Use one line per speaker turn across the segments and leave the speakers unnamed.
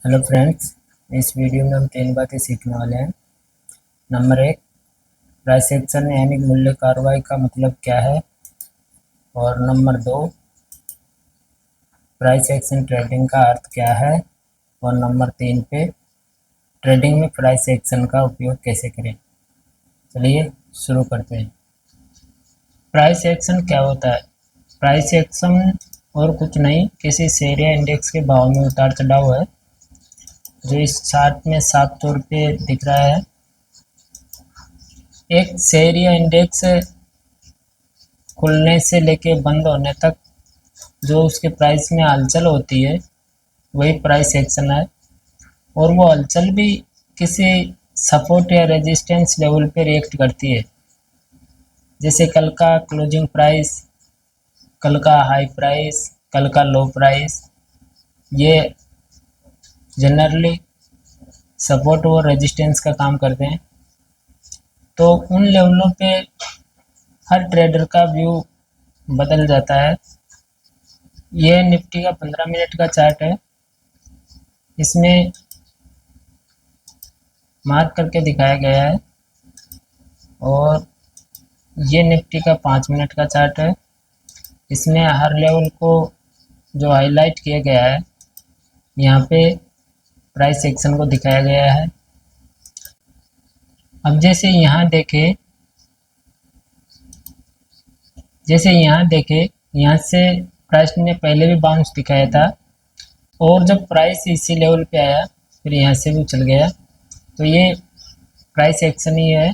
Hello friends, इस video में हम तीन बातें सीखने वाले हैं। नंबर एक, प्राइस एक्शन यानी मूल्य कार्रवाई का मतलब क्या है। और नंबर दो, प्राइस एक्शन ट्रेडिंग का अर्थ क्या है। और नंबर तीन पे, ट्रेडिंग में प्राइस एक्शन का उपयोग कैसे करें। चलिए शुरू करते हैं। प्राइस एक्शन क्या होता है? प्राइस एक्शन और कुछ नहीं, किसी शेयर या इंडेक्स के भाव में उतार चढ़ाव है, जो इस चार्ट में साफ तौर पे दिख रहा है। एक शेयर या इंडेक्स खुलने से लेके बंद होने तक जो उसके प्राइस में हलचल होती है, वही प्राइस एक्शन है। और वो हलचल भी किसी सपोर्ट या रेजिस्टेंस लेवल पे रिएक्ट करती है। जैसे कल का क्लोजिंग प्राइस, कल का हाई प्राइस, कल का लो प्राइस, ये जनरली सपोर्ट और रेजिस्टेंस का काम करते हैं। तो उन लेवलों पे हर ट्रेडर का व्यू बदल जाता है। ये निफ्टी का 15 मिनट का चार्ट है। इसमें मार्क करके दिखाया गया है। और ये निफ्टी का 5 मिनट का चार्ट है। इसमें हर लेवल को जो हाईलाइट किया गया है, यहाँ पे प्राइस एक्शन को दिखाया गया है। अब जैसे यहाँ देखे, यहाँ से प्राइस ने पहले भी बाउंस दिखाया था। और जब प्राइस इसी लेवल पे आया, फिर यहाँ से भी चल गया। तो ये प्राइस एक्शन ही है।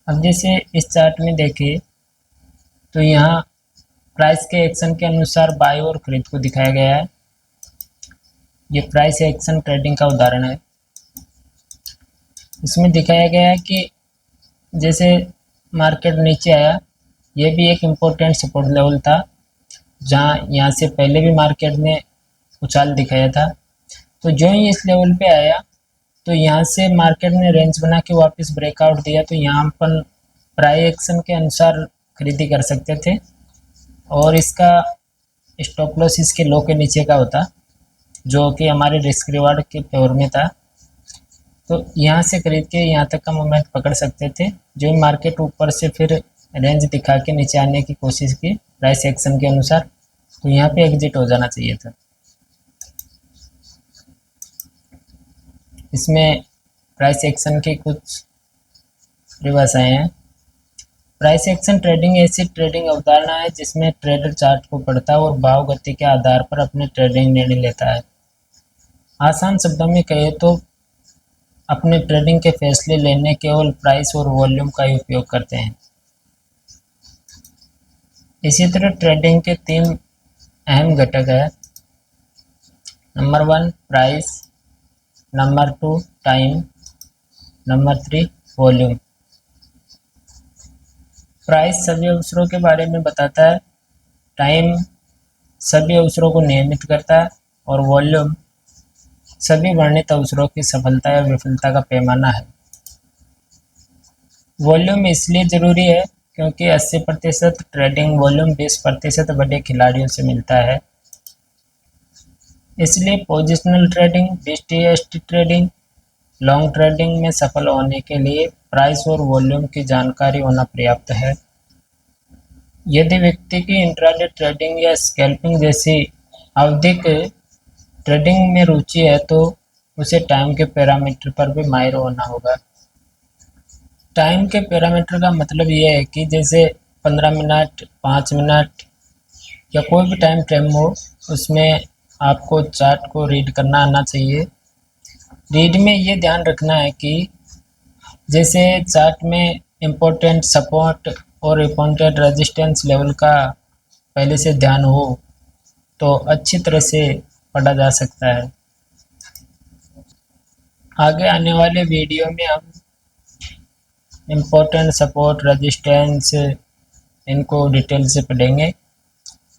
अब जैसे इस चार्ट में देखें, तो यहाँ प्राइस के एक्शन के अनुसार बाय और खरीद को दिखाया गया है। ये प्राइस एक्शन ट्रेडिंग का उदाहरण है। इसमें दिखाया गया है कि जैसे मार्केट नीचे आया, ये भी एक इम्पोर्टेंट सपोर्ट लेवल था, जहाँ यहाँ से पहले भी मार्केट ने उछाल दिखाया था। तो जो ही इस लेवल पे आया, तो यहाँ से मार्केट ने रेंज बना के वापस ब्रेकआउट दिया। तो यहाँ अपन प्राइस एक्शन के अनुसार खरीदी कर सकते थे। और इसका स्टॉप लॉस इसके लो के नीचे का होता, जो कि हमारे रिस्क रिवार्ड के फेवर में था। तो यहाँ से खरीद के यहाँ तक का मोमेंट पकड़ सकते थे। जो मार्केट ऊपर से फिर रेंज दिखा के नीचे आने की कोशिश की प्राइस एक्शन के अनुसार, तो यहाँ पे एग्जिट हो जाना चाहिए था। इसमें प्राइस एक्शन की कुछ परिभाषाएं हैं। प्राइस एक्शन ट्रेडिंग ऐसी ट्रेडिंग अवधारणा है जिसमें ट्रेडर चार्ट को पढ़ता है और भाव गति के आधार पर अपने ट्रेडिंग निर्णय लेता है। आसान शब्दों में कहे तो अपने ट्रेडिंग के फैसले लेने केवल प्राइस और वॉल्यूम का ही उपयोग करते हैं। इसी तरह ट्रेडिंग के तीन अहम घटक है। Number 1 price, number 2 time, number 3 volume. Price सभी अवसरों के बारे में बताता है, टाइम सभी अवसरों को नियमित करता है, और वॉल्यूम सभी वर्णित अवसरों की सफलता या विफलता का पैमाना है। वॉल्यूम इसलिए ज़रूरी है क्योंकि 80% ट्रेडिंग वॉल्यूम 20% बड़े खिलाड़ियों से मिलता है। इसलिए positional trading, BTST trading, long trading में सफल होने के लिए प्राइस और वॉल्यूम की जानकारी होना पर्याप्त है। यदि व्यक्ति की इंट्राडे ट्रेडिंग या स्कैल्पिंग जैसी आवधिक ट्रेडिंग में रुचि है, तो उसे टाइम के पैरामीटर पर भी माहिर होना होगा। टाइम के पैरामीटर का मतलब ये है कि जैसे 15 मिनट, 5 मिनट या कोई भी टाइम फ्रेम हो, उसमें आपको चार्ट को रीड करना आना चाहिए। रीड में ये ध्यान रखना है कि जैसे चार्ट में इम्पोर्टेंट सपोर्ट और इम्पोर्टेंट रेजिस्टेंस लेवल का पहले से ध्यान हो, तो अच्छी तरह से पढ़ा जा सकता है। आगे आने वाले वीडियो में हम इम्पोर्टेंट सपोर्ट, रेजिस्टेंस, इनको डिटेल से पढ़ेंगे।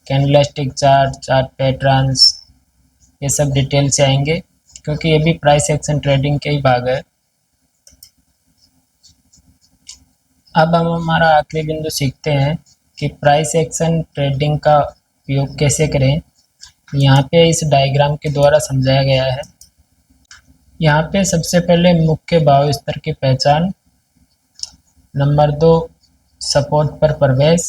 कैंडलस्टिक चार्ट, चार्ट पैटर्न्स, ये सब डिटेल से आएंगे, क्योंकि ये भी प्राइस एक्शन ट्रेडिंग के ही भाग है। अब हम हमारा आखिरी बिंदु सीखते हैं कि प्राइस एक्शन ट्रेडिंग का उपयोग कैसे करें। यहाँ पे इस डायग्राम के द्वारा समझाया गया है। यहाँ पे सबसे पहले मुख्य भाव स्तर की पहचान, नंबर 2 सपोर्ट पर प्रवेश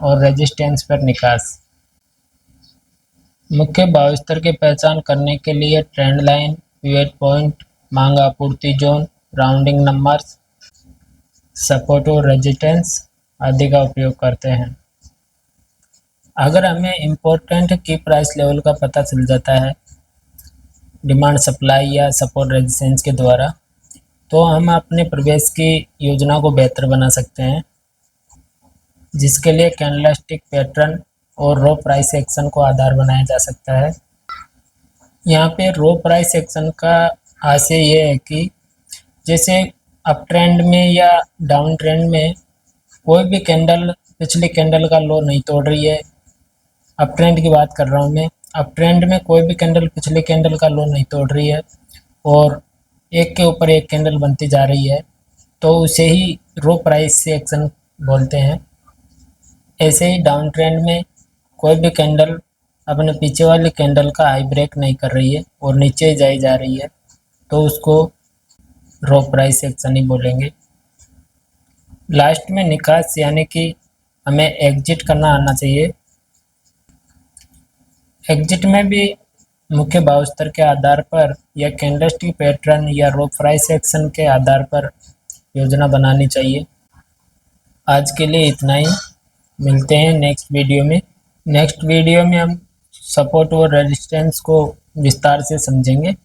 और रेजिस्टेंस पर निकास। मुख्य भाव स्तर की पहचान करने के लिए ट्रेंड लाइन, पिवट पॉइंट, मांग आपूर्ति जोन, राउंडिंग नंबर्स, सपोर्ट और रेजिस्टेंस आदि का उपयोग करते हैं। अगर हमें इम्पोर्टेंट की प्राइस लेवल का पता चल जाता है डिमांड सप्लाई या सपोर्ट रेजिस्टेंस के द्वारा, तो हम अपने प्रवेश की योजना को बेहतर बना सकते हैं, जिसके लिए कैंडलस्टिक पैटर्न और रो प्राइस एक्शन को आधार बनाया जा सकता है। यहाँ पे रो प्राइस एक्शन का आशय ये है कि जैसे अप ट्रेंड में या डाउन ट्रेंड में कोई भी कैंडल पिछली कैंडल का लो नहीं तोड़ रही है, अप ट्रेंड की बात कर रहा हूँ मैं, अप ट्रेंड में कोई भी कैंडल पिछली कैंडल का लो नहीं तोड़ रही है और एक के ऊपर एक कैंडल बनती जा रही है, तो उसे ही रो प्राइस से एक्शन बोलते हैं। ऐसे ही डाउन ट्रेंड में कोई भी कैंडल अपने पीछे वाली कैंडल का हाई ब्रेक नहीं कर रही है और नीचे जाई जा रही है, तो उसको रो प्राइस एक्शन ही बोलेंगे। लास्ट में निकास, यानी कि हमें एग्जिट करना आना चाहिए। एग्जिट में भी मुख्य भाव स्तर के आधार पर या कैंडलस्टिक पैटर्न या रो प्राइस एक्शन के आधार पर योजना बनानी चाहिए। आज के लिए इतना ही, मिलते हैं नेक्स्ट वीडियो में। नेक्स्ट वीडियो में हम सपोर्ट और रेजिस्टेंस को विस्तार से समझेंगे।